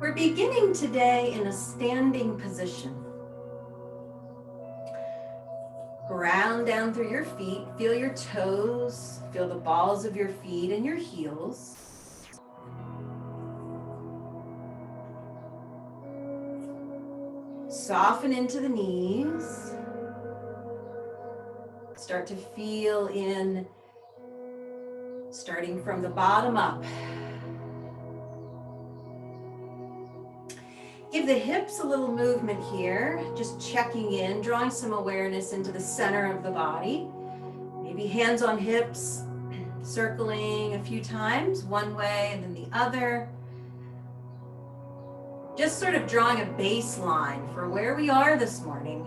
We're beginning today in a standing position. Ground down through your feet, feel your toes, feel the balls of your feet and your heels. Soften into the knees. Start to feel in, starting from the bottom up. Give the hips a little movement here, just checking in, drawing some awareness into the center of the body. Maybe hands on hips, circling a few times, one way and then the other. Just sort of drawing a baseline for where we are this morning.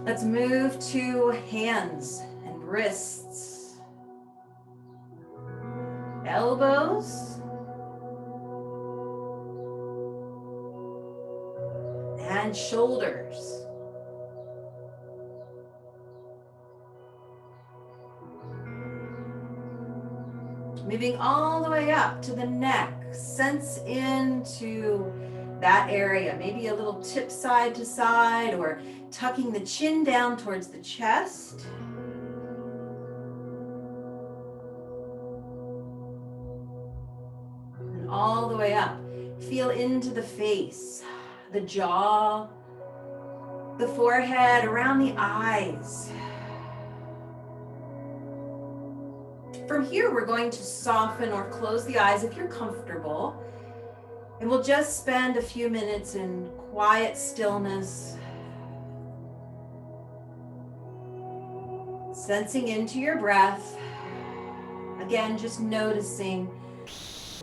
Let's move to hands and wrists, elbows, and shoulders. Moving all the way up to the neck, sense into that area, maybe a little tip side to side or tucking the chin down towards the chest. And all the way up, feel into the face, the jaw, the forehead, around the eyes. From here, we're going to soften or close the eyes if you're comfortable. And we'll just spend a few minutes in quiet stillness, sensing into your breath. Again, just noticing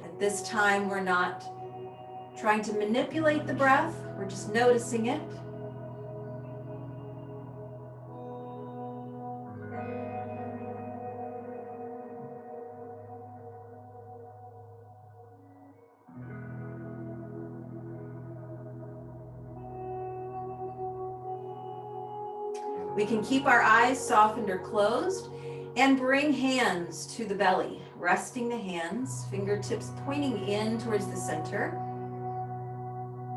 at this time we're not trying to manipulate the breath, we're just noticing it. We can keep our eyes softened or closed and bring hands to the belly, resting the hands, fingertips pointing in towards the center.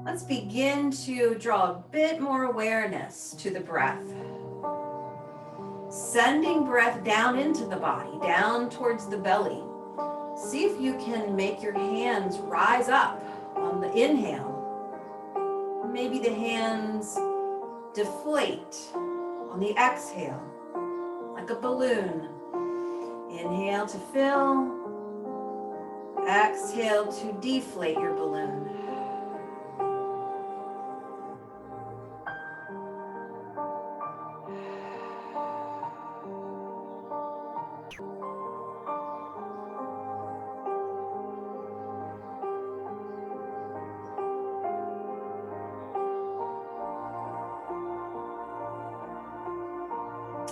Let's begin to draw a bit more awareness to the breath. Sending breath down into the body, down towards the belly. See if you can make your hands rise up on the inhale. Maybe the hands deflate on the exhale, like a balloon. Inhale to fill, exhale to deflate your balloon.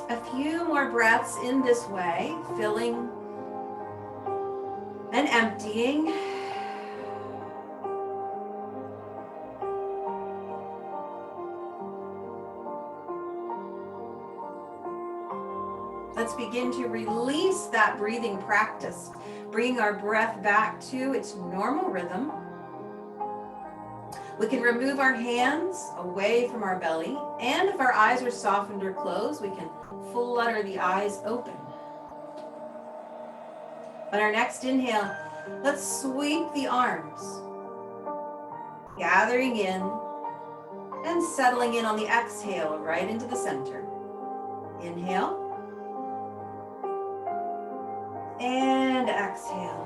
A few more breaths in this way, filling and emptying. Let's begin to release that breathing practice, bringing our breath back to its normal rhythm. We can remove our hands away from our belly, and if our eyes are softened or closed, we can flutter the eyes open. On our next inhale, let's sweep the arms, gathering in and settling in on the exhale right into the center. Inhale and exhale.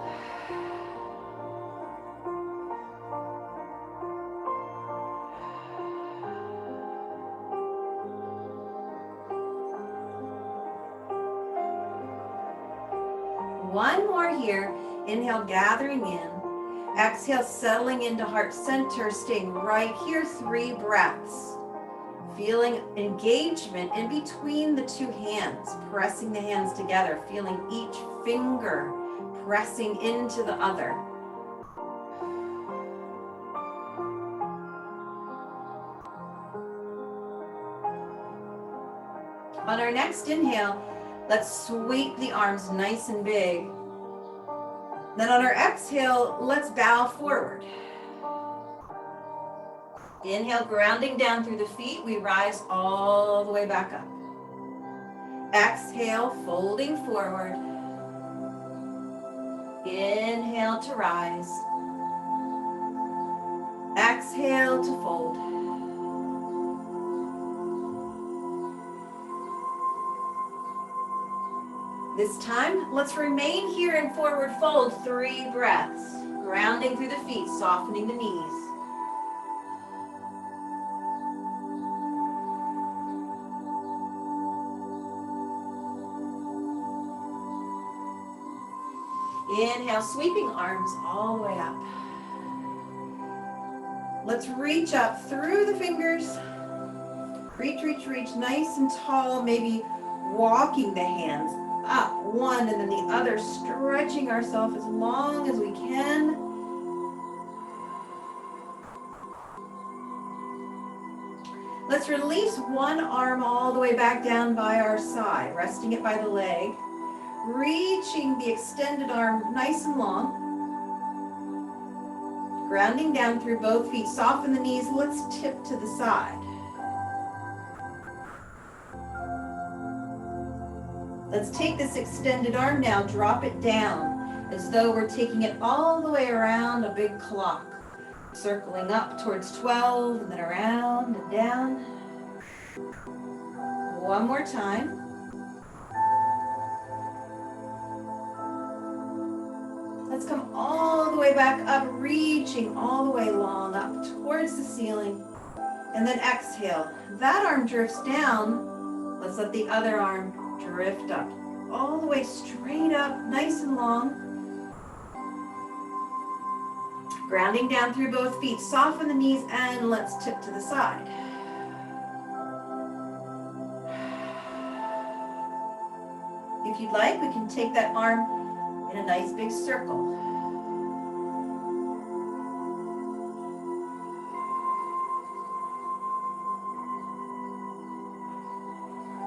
One more here. Inhale, gathering in. Exhale, settling into heart center, staying right here, 3 breaths. Feeling engagement in between the 2 hands, pressing the hands together, feeling each finger pressing into the other. On our next inhale, let's sweep the arms nice and big. Then on our exhale, let's bow forward. Inhale, grounding down through the feet. We rise all the way back up. Exhale, folding forward. Inhale to rise. Exhale to fold. This time, let's remain here in forward fold 3 breaths. Grounding through the feet, softening the knees. Inhale, sweeping arms all the way up. Let's reach up through the fingers. Reach, reach, reach, nice and tall, maybe walking the hands up, one and then the other, stretching ourselves as long as we can. Let's release one arm all the way back down by our side, resting it by the leg. Reaching the extended arm nice and long. Grounding down through both feet. Soften the knees. Let's tip to the side. Let's take this extended arm now, drop it down as though we're taking it all the way around a big clock. Circling up towards 12 and then around and down. One more time. Let's come all the way back up, reaching all the way long up towards the ceiling. And then exhale. That arm drifts down. Let's let the other arm drift up. All the way straight up, nice and long. Grounding down through both feet. Soften the knees and let's tip to the side. If you'd like, we can take that arm in a nice big circle.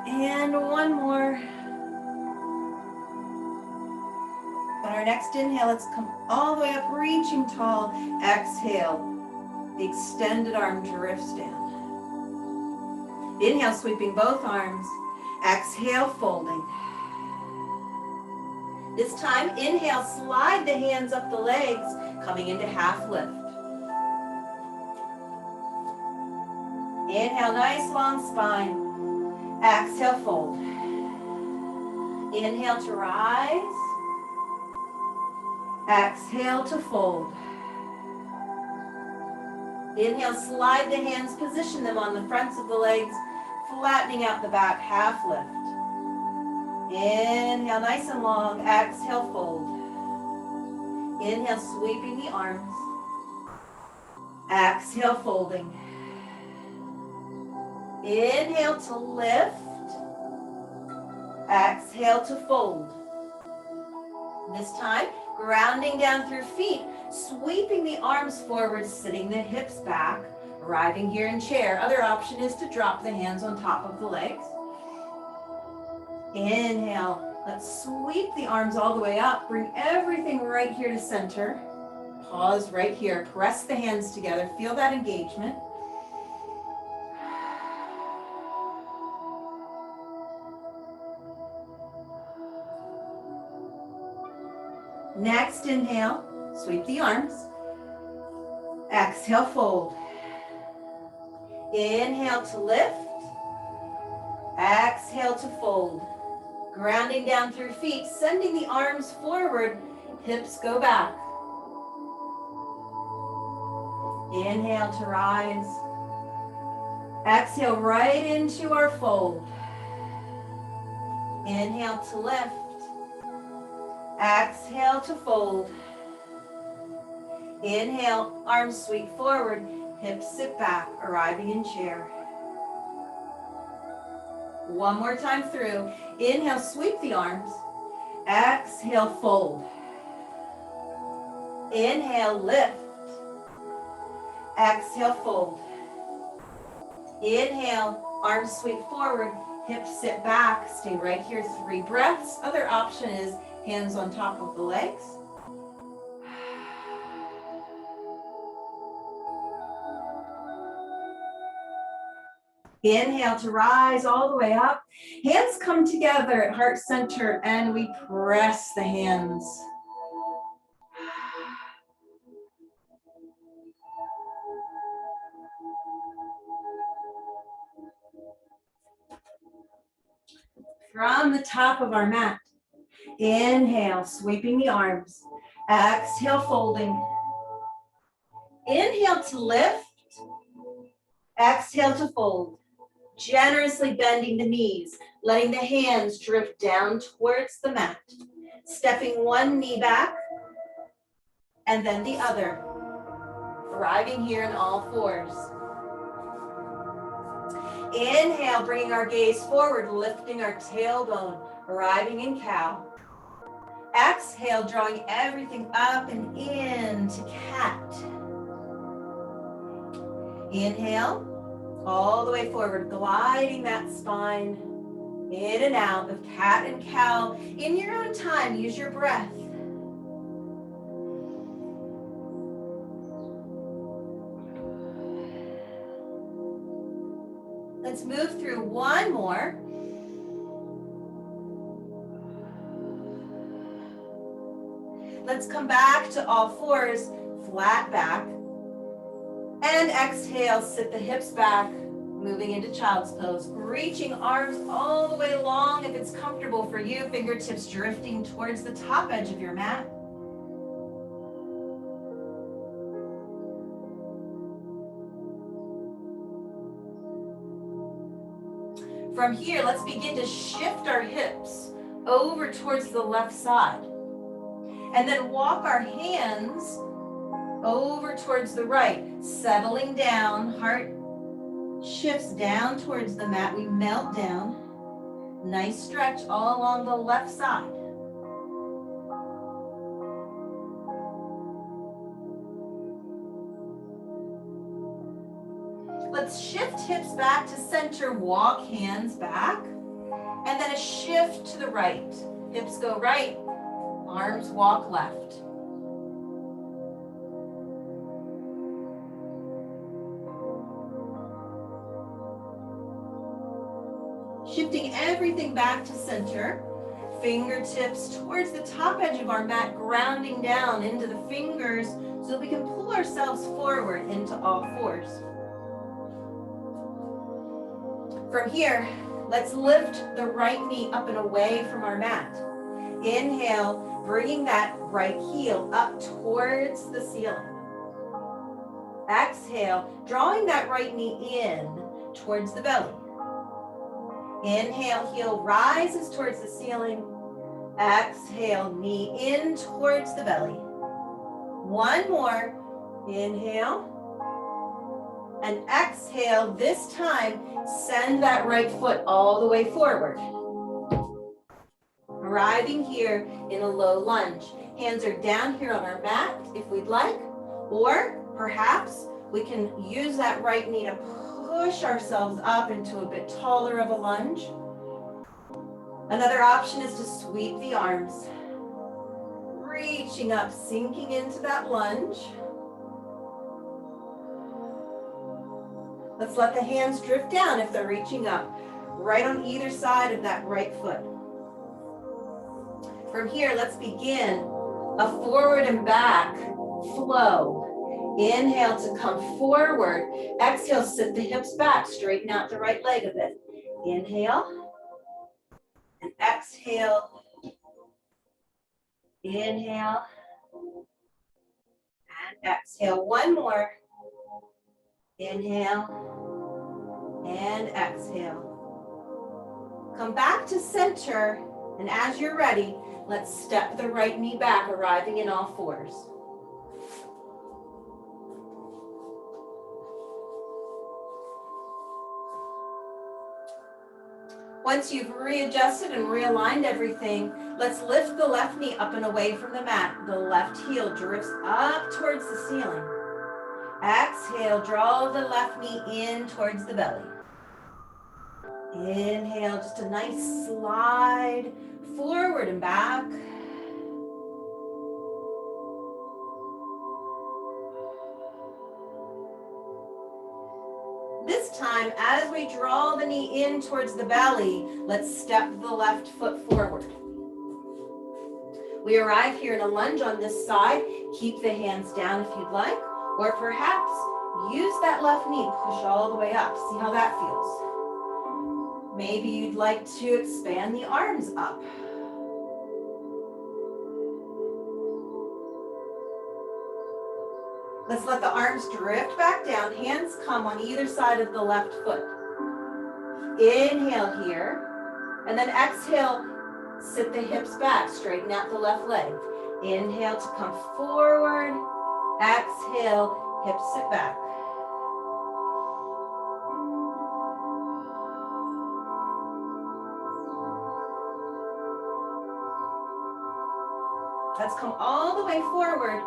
And one more. On our next inhale, let's come all the way up, reaching tall. Exhale, the extended arm drifts down. Inhale, sweeping both arms. Exhale, folding. This time, inhale, slide the hands up the legs, coming into half lift. Inhale, nice long spine. Exhale, fold. Inhale to rise. Exhale to fold. Inhale, slide the hands, position them on the fronts of the legs, flattening out the back, half lift. Inhale, nice and long. Exhale, fold. Inhale, sweeping the arms. Exhale, folding. Inhale to lift. Exhale to fold. This time, grounding down through feet, sweeping the arms forward, sitting the hips back, arriving here in chair. Other option is to drop the hands on top of the legs. Inhale, let's sweep the arms all the way up. Bring everything right here to center. Pause right here. Press the hands together. Feel that engagement. Next inhale, sweep the arms. Exhale, fold. Inhale to lift. Exhale to fold. Grounding down through feet, sending the arms forward, hips go back. Inhale to rise. Exhale right into our fold. Inhale to lift. Exhale to fold. Inhale, arms sweep forward, hips sit back, arriving in chair. One more time through. Inhale, sweep the arms. Exhale, fold. Inhale, lift. Exhale, fold. Inhale, arms sweep forward, hips sit back. Stay right here, 3 breaths. Other option is hands on top of the legs. Inhale to rise all the way up. Hands come together at heart center and we press the hands. From the top of our mat, inhale, sweeping the arms. Exhale, folding. Inhale to lift. Exhale to fold. Generously bending the knees, letting the hands drift down towards the mat. Stepping one knee back and then the other. Arriving here in all fours. Inhale, bringing our gaze forward, lifting our tailbone, arriving in cow. Exhale, drawing everything up and into cat. Inhale, all the way forward, gliding that spine in and out of cat and cow. In your own time, use your breath. Let's move through one more. Let's come back to all fours, flat back. And exhale, sit the hips back, moving into child's pose. Reaching arms all the way long if it's comfortable for you, fingertips drifting towards the top edge of your mat. From here, let's begin to shift our hips over towards the left side. And then walk our hands over towards the right, settling down, heart shifts down towards the mat, we melt down. Nice stretch all along the left side. Let's shift hips back to center, walk hands back, and then a shift to the right. Hips go right, arms walk left. Shifting everything back to center, fingertips towards the top edge of our mat, grounding down into the fingers so we can pull ourselves forward into all fours. From here, let's lift the right knee up and away from our mat. Inhale, bringing that right heel up towards the ceiling. Exhale, drawing that right knee in towards the belly. Inhale, heel rises towards the ceiling. Exhale, knee in towards the belly. One more. Inhale. And exhale, this time, send that right foot all the way forward. Arriving here in a low lunge. Hands are down here on our mat if we'd like, or perhaps we can use that right knee to push ourselves up into a bit taller of a lunge. Another option is to sweep the arms, reaching up, sinking into that lunge. Let's let the hands drift down if they're reaching up, right on either side of that right foot. From here, let's begin a forward and back flow. Inhale to come forward. Exhale, sit the hips back, straighten out the right leg a bit. Inhale and exhale. Inhale and exhale. One more. Inhale and exhale. Come back to center, and as you're ready, let's step the right knee back, arriving in all fours. Once you've readjusted and realigned everything, let's lift the left knee up and away from the mat. The left heel drifts up towards the ceiling. Exhale, draw the left knee in towards the belly. Inhale, just a nice slide forward and back. This time, as we draw the knee in towards the belly, let's step the left foot forward. We arrive here in a lunge on this side. Keep the hands down if you'd like, or perhaps use that left knee, push all the way up. See how that feels. Maybe you'd like to expand the arms up. Let's let the arms drift back down. Hands come on either side of the left foot. Inhale here, and then exhale, sit the hips back, straighten out the left leg. Inhale to come forward, exhale, hips sit back. Let's come all the way forward.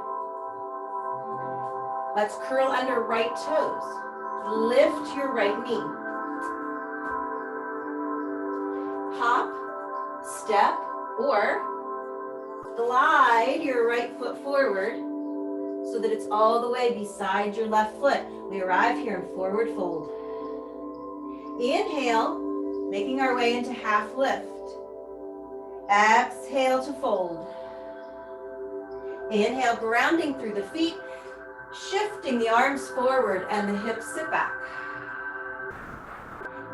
Let's curl under right toes. Lift your right knee. Hop, step, or glide your right foot forward so that it's all the way beside your left foot. We arrive here in forward fold. Inhale, making our way into half lift. Exhale to fold. Inhale, grounding through the feet, shifting the arms forward and the hips sit back.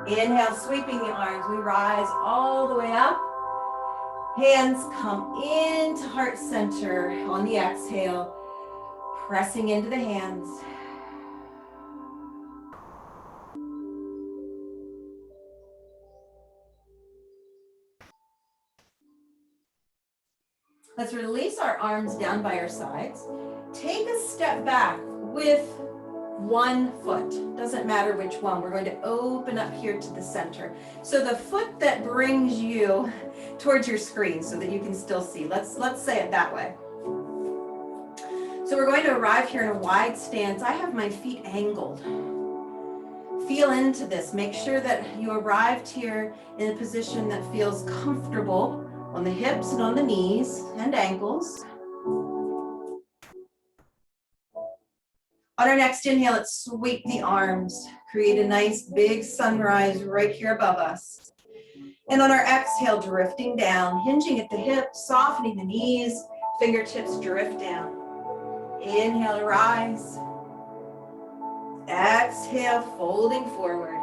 Inhale, sweeping the arms. We rise all the way up. Hands come into heart center on the exhale, pressing into the hands. Let's release our arms down by our sides. Take a step back with one foot. Doesn't matter which one. We're going to open up here to the center. So the foot that brings you towards your screen so that you can still see. Let's say it that way. So we're going to arrive here in a wide stance. I have my feet angled. Feel into this. Make sure that you arrived here in a position that feels comfortable on the hips and on the knees and ankles. On our next inhale, let's sweep the arms. Create a nice big sunrise right here above us. And on our exhale, drifting down, hinging at the hips, softening the knees, fingertips drift down. Inhale to rise. Exhale, folding forward.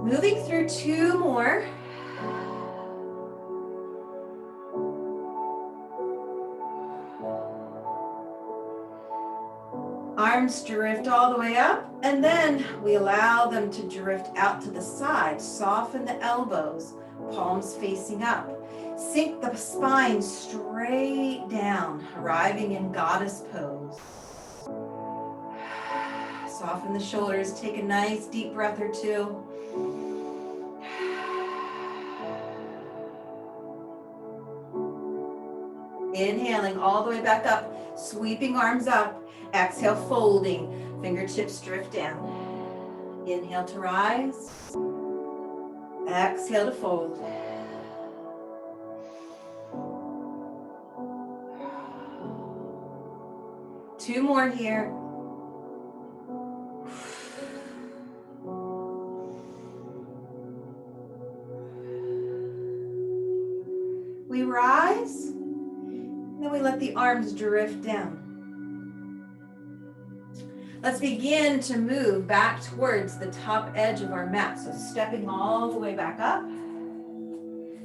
Moving through two more. Arms drift all the way up, and then we allow them to drift out to the side. Soften the elbows, palms facing up. Sink the spine straight down, arriving in goddess pose. Soften the shoulders, take a nice deep breath or two. Inhaling all the way back up, sweeping arms up. Exhale, folding, fingertips drift down. Inhale to rise. Exhale to fold. Two more here. We rise, and then we let the arms drift down. Let's begin to move back towards the top edge of our mat. So stepping all the way back up.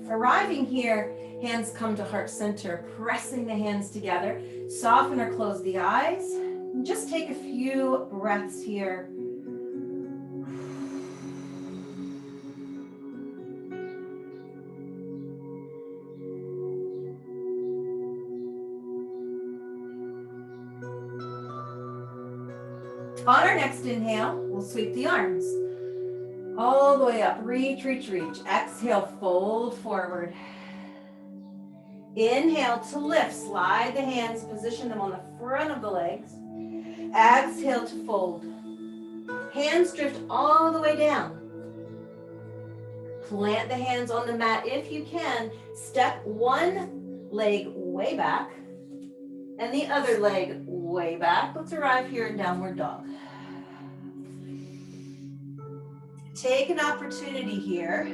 Arriving here, hands come to heart center, pressing the hands together. Soften or close the eyes. And just take a few breaths here. On our next inhale, we'll sweep the arms all the way up. Reach, reach, reach. Exhale, fold forward. Inhale to lift. Slide the hands, position them on the front of the legs. Exhale to fold. Hands drift all the way down. Plant the hands on the mat if you can. Step one leg way back and the other leg way back. Let's arrive here in downward dog. Take an opportunity here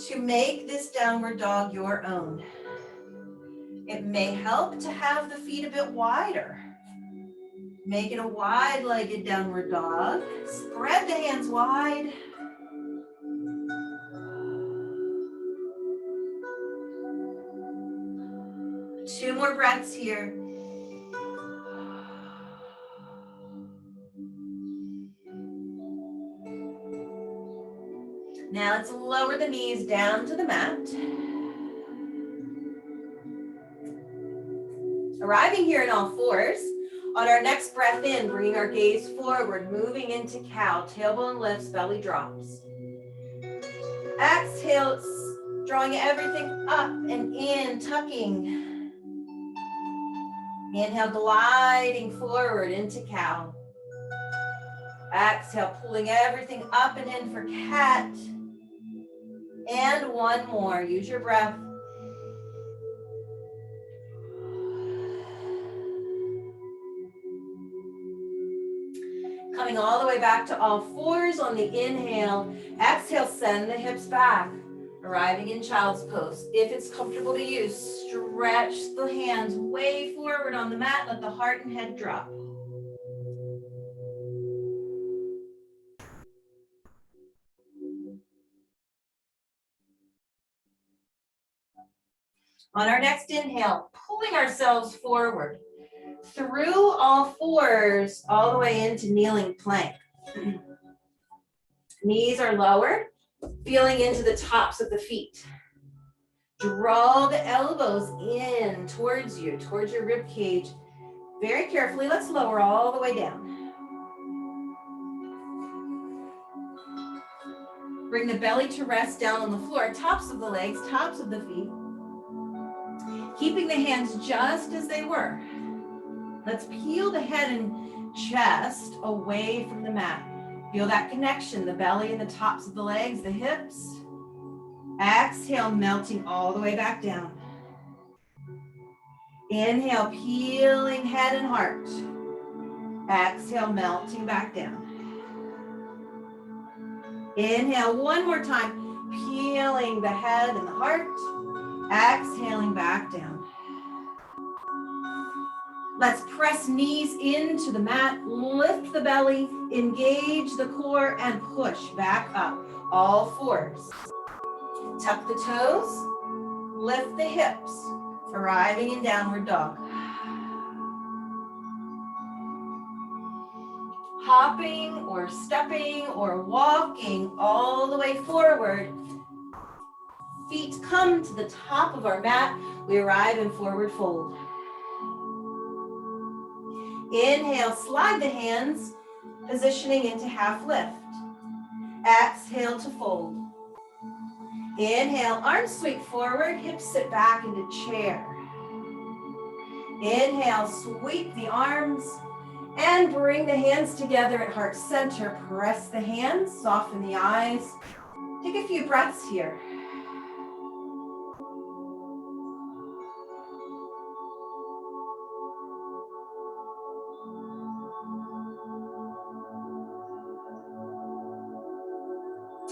to make this downward dog your own. It may help to have the feet a bit wider. Make it a wide-legged downward dog. Spread the hands wide. Two more breaths here. Now let's lower the knees down to the mat. Arriving here in all fours. On our next breath in, bringing our gaze forward, moving into cow. Tailbone lifts, belly drops. Exhale, drawing everything up and in, tucking. Inhale, gliding forward into cow. Exhale, pulling everything up and in for cat. And one more. Use your breath. Coming all the way back to all fours on the inhale. Exhale, send the hips back. Arriving in child's pose. If it's comfortable to use, stretch the hands way forward on the mat. Let the heart and head drop. On our next inhale, pulling ourselves forward through all fours, all the way into kneeling plank. Knees are lowered, feeling into the tops of the feet. Draw the elbows in towards you, towards your rib cage. Very carefully, let's lower all the way down. Bring the belly to rest down on the floor, tops of the legs, tops of the feet. Keeping the hands just as they were. Let's peel the head and chest away from the mat. Feel that connection, the belly and the tops of the legs, the hips. Exhale, melting all the way back down. Inhale, peeling head and heart. Exhale, melting back down. Inhale, one more time, peeling the head and the heart. Exhaling back down. Let's press knees into the mat, lift the belly, engage the core, and push back up. All fours. Tuck the toes, lift the hips, arriving in downward dog. Hopping or stepping or walking all the way forward. Feet come to the top of our mat. We arrive in forward fold. Inhale, slide the hands, positioning into half lift. Exhale to fold. Inhale, arms sweep forward, hips sit back into chair. Inhale, sweep the arms and bring the hands together at heart center. Press the hands, soften the eyes. Take a few breaths here.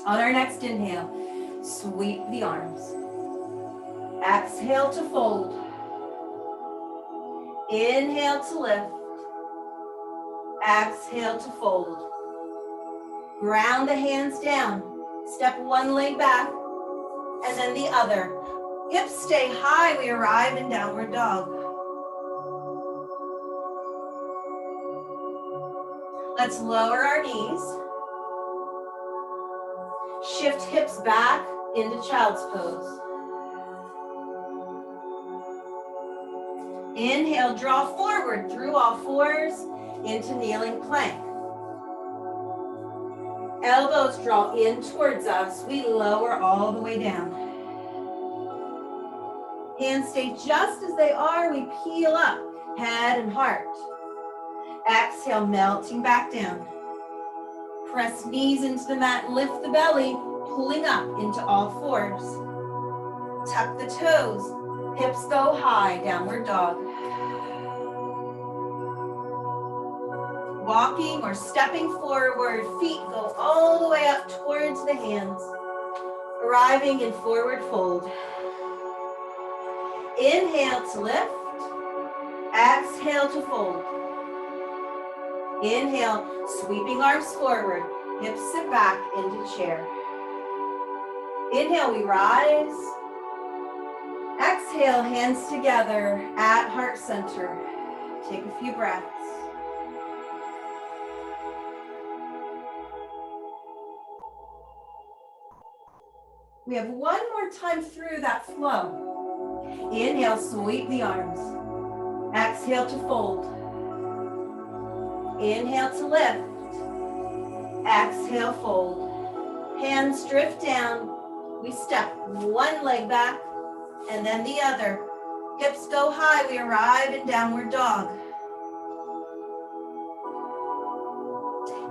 On our next inhale, sweep the arms. Exhale to fold. Inhale to lift. Exhale to fold. Ground the hands down. Step one leg back and then the other. Hips stay high. We arrive in downward dog. Let's lower our knees. Shift hips back into child's pose. Inhale, draw forward through all fours into kneeling plank. Elbows draw in towards us. We lower all the way down. Hands stay just as they are. We peel up, head and heart. Exhale, melting back down. Press knees into the mat, lift the belly, pulling up into all fours. Tuck the toes, hips go high, downward dog. Walking or stepping forward, feet go all the way up towards the hands, arriving in forward fold. Inhale to lift, exhale to fold. Inhale, sweeping arms forward, hips sit back into chair. Inhale, we rise. Exhale, hands together at heart center. Take a few breaths. We have one more time through that flow. Inhale, sweep the arms. Exhale to fold. Inhale to lift. Exhale, fold. Hands drift down. We step one leg back and then the other. Hips go high. We arrive in downward dog.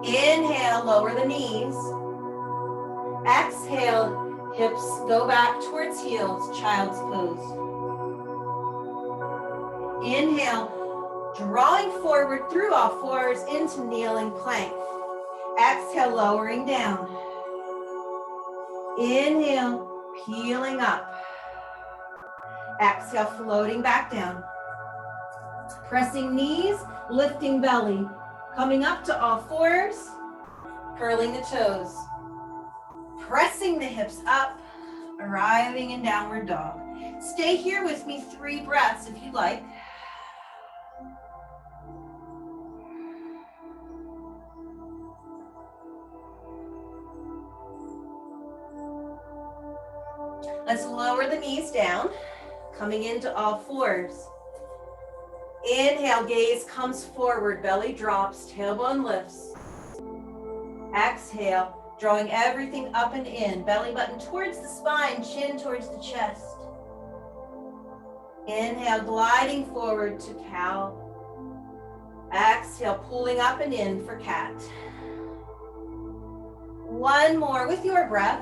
Inhale, lower the knees. Exhale, hips go back towards heels, child's pose. Inhale, drawing forward through all fours into kneeling plank. Exhale, lowering down. Inhale, peeling up. Exhale, floating back down. Pressing knees, lifting belly. Coming up to all fours, curling the toes. Pressing the hips up, arriving in downward dog. Stay here with me 3 breaths if you like. Let's lower the knees down, coming into all fours. Inhale, gaze comes forward, belly drops, tailbone lifts. Exhale, drawing everything up and in, belly button towards the spine, chin towards the chest. Inhale, gliding forward to cow. Exhale, pulling up and in for cat. One more with your breath.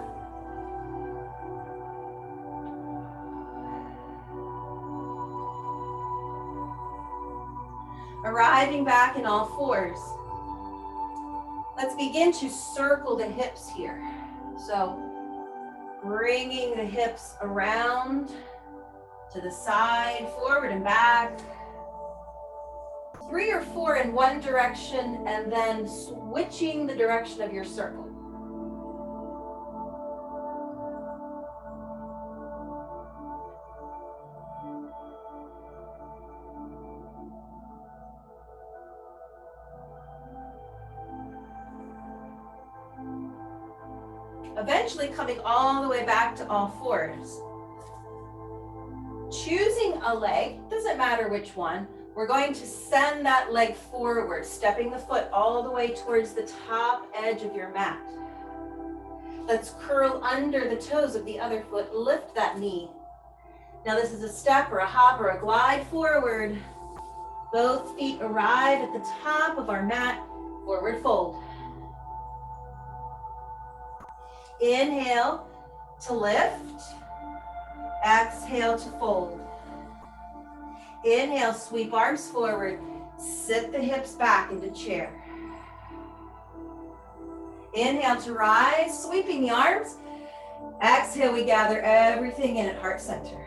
Arriving back in all fours. Let's begin to circle the hips here. So bringing the hips around to the side, forward and back. 3 or 4 in one direction and then switching the direction of your circle. Eventually coming all the way back to all fours. Choosing a leg, doesn't matter which one, we're going to send that leg forward, stepping the foot all the way towards the top edge of your mat. Let's curl under the toes of the other foot, lift that knee. Now this is a step or a hop or a glide forward. Both feet arrive at the top of our mat, forward fold. Inhale to lift, exhale to fold. Inhale, sweep arms forward, sit the hips back into chair. Inhale to rise, sweeping the arms. Exhale, we gather everything in at heart center.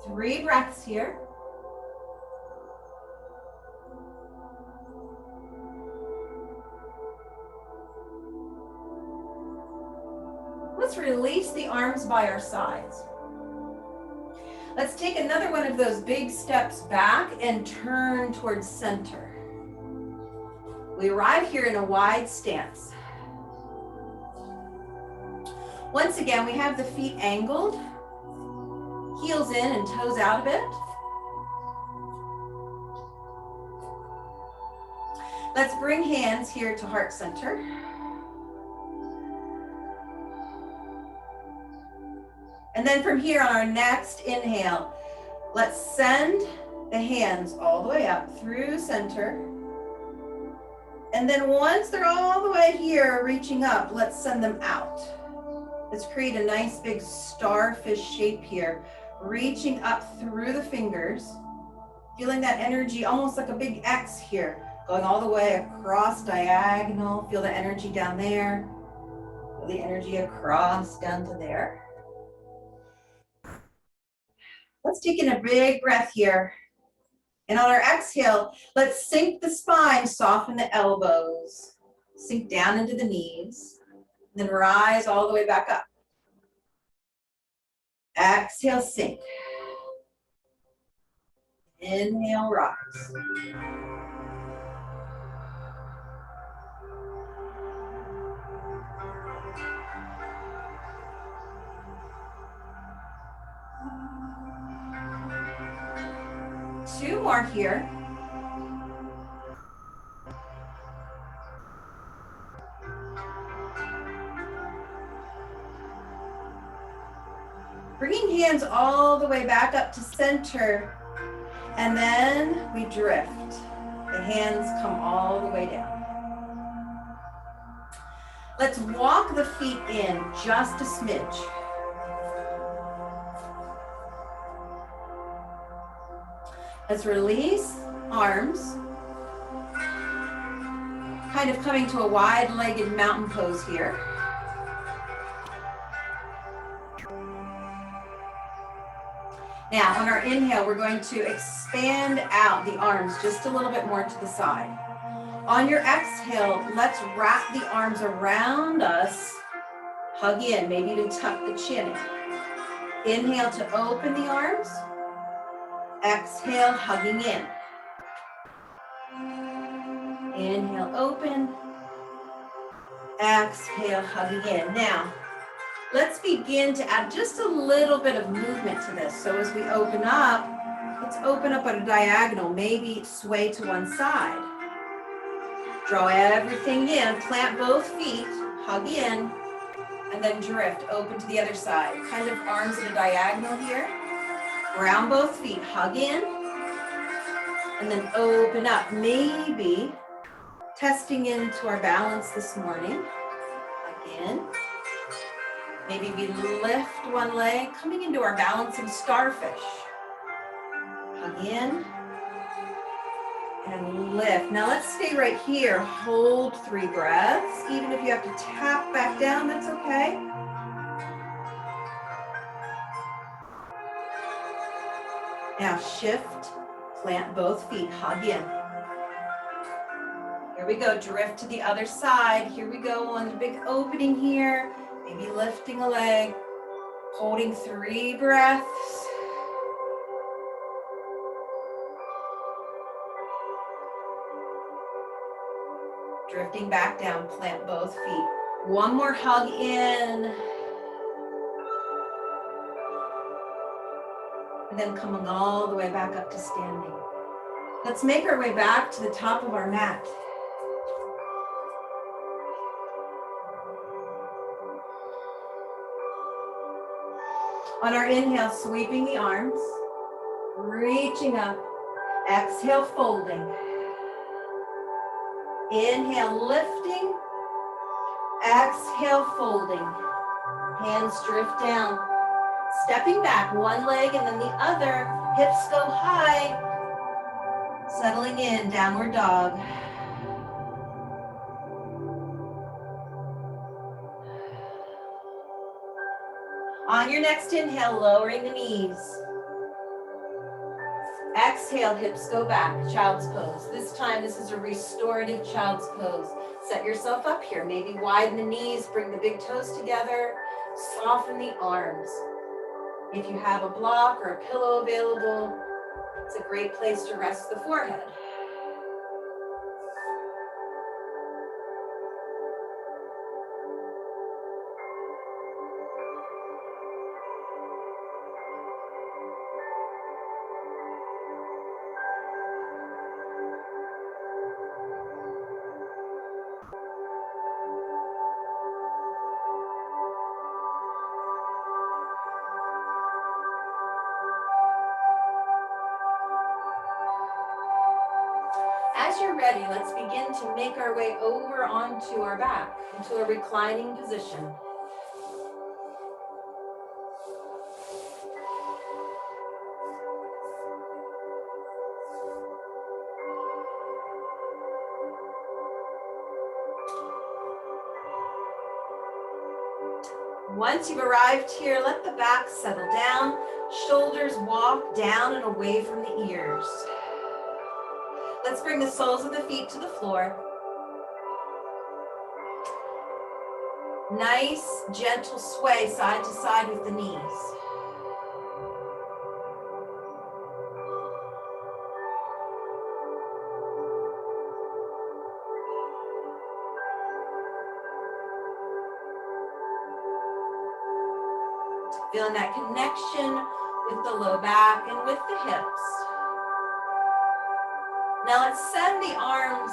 3 breaths here. Let's release the arms by our sides. Let's take another one of those big steps back and turn towards center. We arrive here in a wide stance. Once again, we have the feet angled, heels in and toes out a bit. Let's bring hands here to heart center. And then from here on our next inhale, let's send the hands all the way up through center. And then once they're all the way here, reaching up, let's send them out. Let's create a nice big starfish shape here, reaching up through the fingers, feeling that energy almost like a big X here, going all the way across diagonal. Feel the energy down there. Feel the energy across down to there. Let's take in a big breath here. And on our exhale, let's sink the spine, soften the elbows, sink down into the knees, then rise all the way back up. Exhale, sink. Inhale, rise. Two more here. Bringing hands all the way back up to center, and then we drift. The hands come all the way down. Let's walk the feet in just a smidge. Let's release arms. Kind of coming to a wide-legged mountain pose here. Now, on our inhale, we're going to expand out the arms just a little bit more to the side. On your exhale, let's wrap the arms around us. Hug in, maybe even tuck the chin in. Inhale to open the arms. Exhale, hugging in. Inhale, open. Exhale, hugging in. Now, let's begin to add just a little bit of movement to this. So as we open up, let's open up at a diagonal, maybe sway to one side. Draw everything in, plant both feet, hug in, and then drift, open to the other side. Kind of arms at a diagonal here. Ground both feet, hug in, and then open up. Maybe testing into our balance this morning. Again. Maybe we lift one leg, coming into our balancing starfish. Hug in and lift. Now let's stay right here. Hold 3 breaths. Even if you have to tap back down, that's okay. Now shift, plant both feet, hug in. Here we go, drift to the other side. Here we go on the big opening here. Maybe lifting a leg, holding 3 breaths. Drifting back down, plant both feet. One more hug in. And then coming all the way back up to standing. Let's make our way back to the top of our mat. On our inhale, sweeping the arms, reaching up, exhale, folding. Inhale, lifting, exhale, folding. Hands drift down. Stepping back, one leg and then the other, hips go high. Settling in, downward dog. On your next inhale, lowering the knees. Exhale, hips go back, child's pose. This time, this is a restorative child's pose. Set yourself up here. Maybe widen the knees, bring the big toes together, soften the arms. If you have a block or a pillow available, it's a great place to rest the forehead. you're ready, let's begin to make our way over onto our back, into a reclining position. Once you've arrived here, let the back settle down, shoulders walk down and away from the ears. Let's bring the soles of the feet to the floor. Nice, gentle sway side to side with the knees. Feeling that connection with the low back and with the hips. Now let's send the arms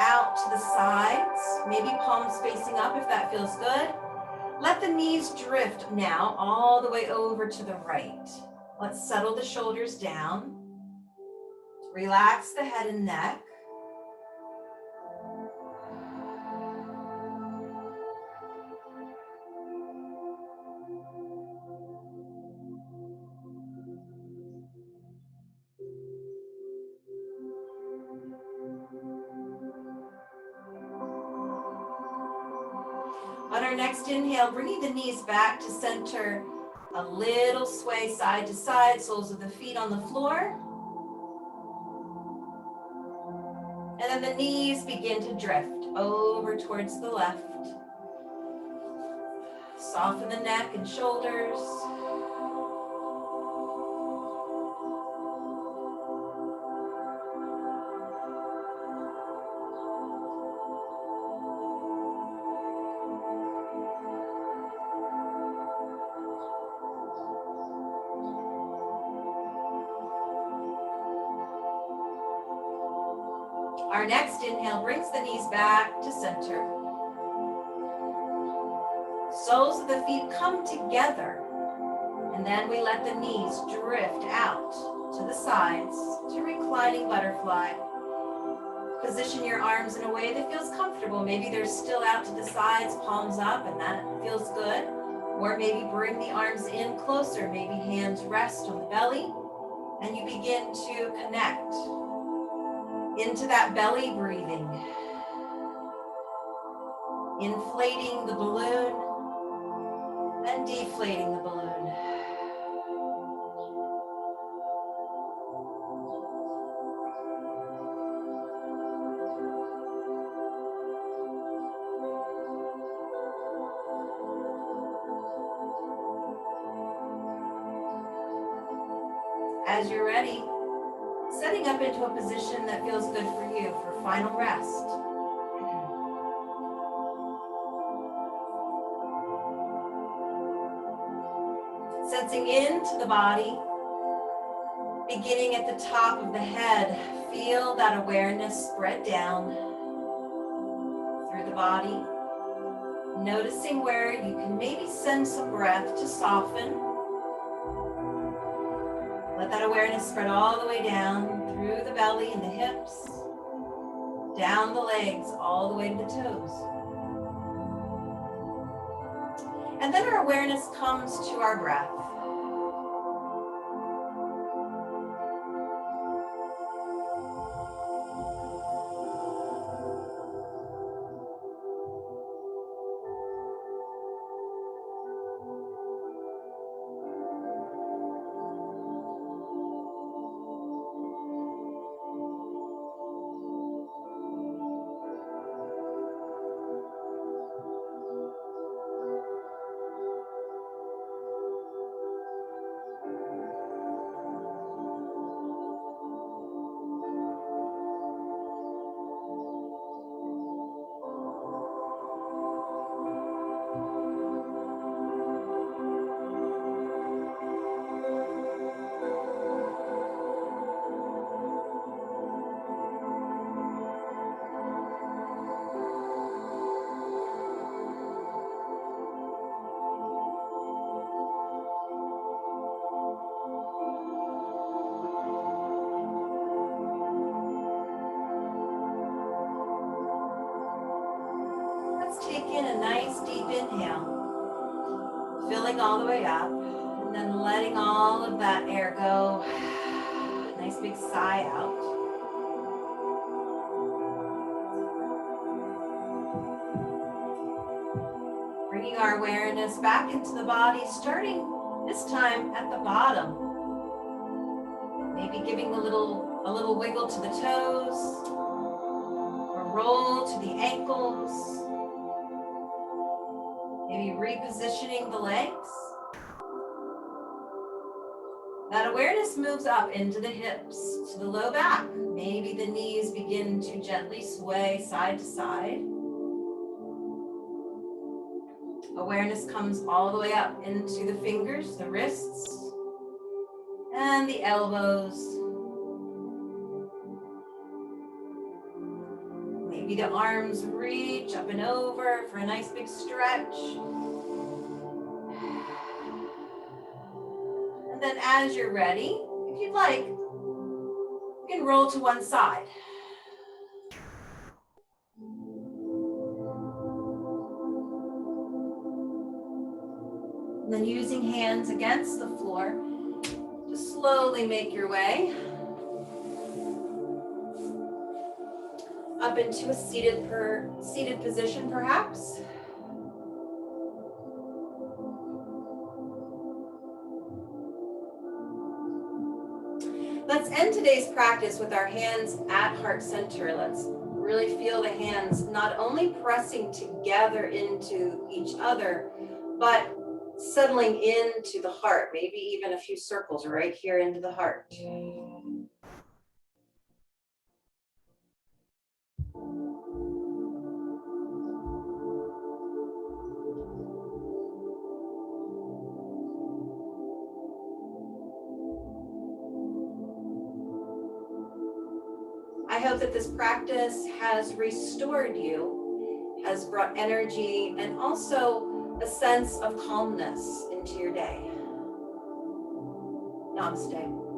out to the sides, maybe palms facing up if that feels good. Let the knees drift now all the way over to the right. Let's settle the shoulders down. Relax the head and neck. On our next inhale, bringing the knees back to center, a little sway side to side, soles of the feet on the floor. And then the knees begin to drift over towards the left. Soften the neck and shoulders. Our next inhale brings the knees back to center. Soles of the feet come together, and then we let the knees drift out to the sides to reclining butterfly. Position your arms in a way that feels comfortable. Maybe they're still out to the sides, palms up, and that feels good. Or maybe bring the arms in closer. Maybe hands rest on the belly, and you begin to connect into that belly breathing. Inflating the balloon and deflating the balloon. As you're ready, setting up into a position that feels good for you for final rest. Sensing into the body, beginning at the top of the head, feel that awareness spread down through the body. Noticing where you can maybe send some breath to soften. Let that awareness spread all the way down through the belly and the hips, down the legs, all the way to the toes. And then our awareness comes to our breath. in a nice deep inhale, filling all the way up, and then letting all of that air go. Nice big sigh out. Bringing our awareness back into the body, starting this time at the bottom. Maybe giving a little wiggle to the toes, or roll to the ankles. Maybe repositioning the legs. That awareness moves up into the hips, to the low back. Maybe the knees begin to gently sway side to side. Awareness comes all the way up into the fingers, the wrists, and the elbows. Maybe the arms reach up and over for a nice big stretch. And then as you're ready, if you'd like, you can roll to one side. And then using hands against the floor, just slowly make your way up into a seated position perhaps. Let's end today's practice with our hands at heart center. Let's really feel the hands not only pressing together into each other, but settling into the heart, maybe even a few circles right here into the heart. I hope that this practice has restored you, has brought energy, and also a sense of calmness into your day. Namaste.